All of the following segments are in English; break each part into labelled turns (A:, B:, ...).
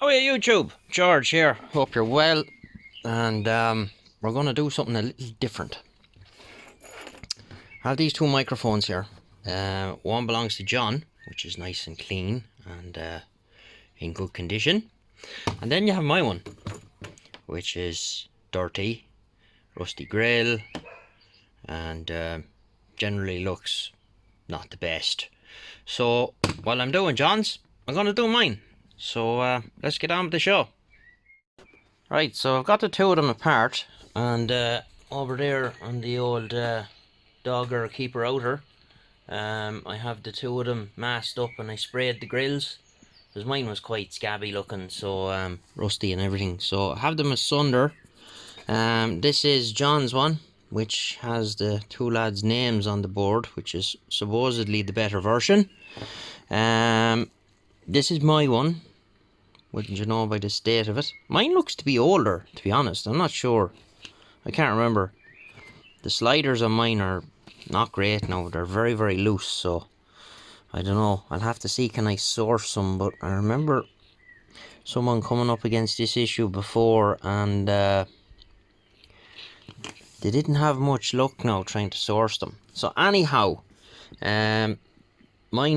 A: How are you, YouTube? George here. Hope you're well. And we're going to do something a little different. I have these two microphones here. One belongs to John, which is nice and clean and in good condition. And then you have my one, which is dirty, rusty grill, and generally looks not the best. So while I'm doing John's, I'm going to do mine. So let's get on with the show. Right, so I've got the two of them apart, and over there on the old dogger keeper outer, I have the two of them masked up, and I sprayed the grills because mine was quite scabby looking, so rusty and everything. So I have them asunder. This is John's one, which has the two lads' names on the board, which is supposedly the better version. This is my one. Wouldn't you know by the state of it? Mine looks to be older, to be honest. I'm not sure. I can't remember. The sliders on mine are not great now. They're very, very loose, so I don't know. I'll have to see, can I source some? But I remember someone coming up against this issue before, and they didn't have much luck now trying to source them. So anyhow, mine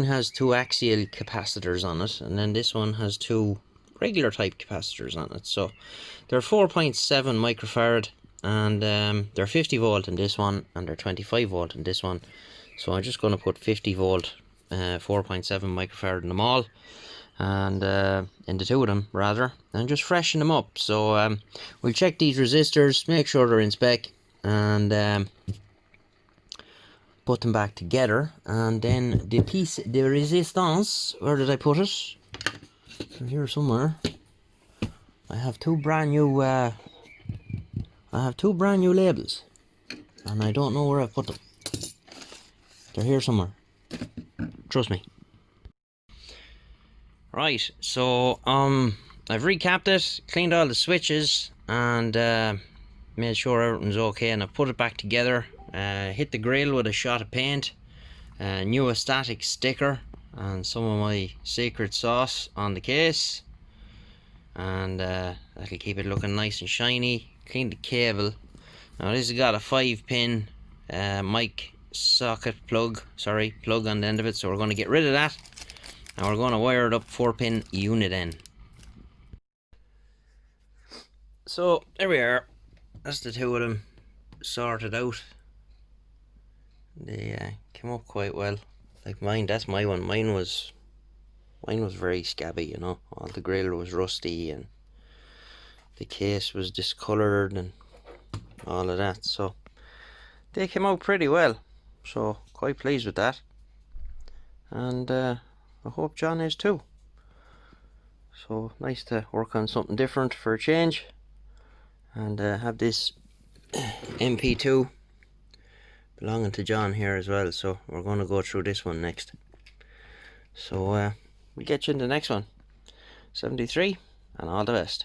A: has two axial capacitors on it, and then this one has two regular type capacitors on it. So they're 4.7 microfarad, and they're 50 volt in this one, and they're 25 volt in this one. So I'm just going to put 50 volt 4.7 microfarad in them all, and in the two of them rather, and just freshen them up. So we'll check these resistors, make sure they're in spec, and put them back together. And then the resistance, where did I put it? Here somewhere. I have two brand new labels, and I don't know where I've put them. They're here somewhere. Trust me. Right, so I've recapped it, cleaned all the switches, and made sure everything's okay, and I've put it back together. Hit the grill with a shot of paint, new Astatic sticker, and some of my secret sauce on the case, and that'll keep it looking nice and shiny. Clean the cable. Now this has got a 5-pin mic socket plug on the end of it, so we're going to get rid of that, and we're going to wire it up 4-pin unit in. So there we are. That's the two of them sorted out. They came up quite well. Like mine, that's my one. Mine was very scabby, you know. All the grill was rusty, and the case was discolored and all of that. So they came out pretty well. So quite pleased with that. And I hope John is too. So nice to work on something different for a change. And have this MP2 belonging to John here as well, so we're going to go through this one next. So we'll get you in the next one. 73, and all the best.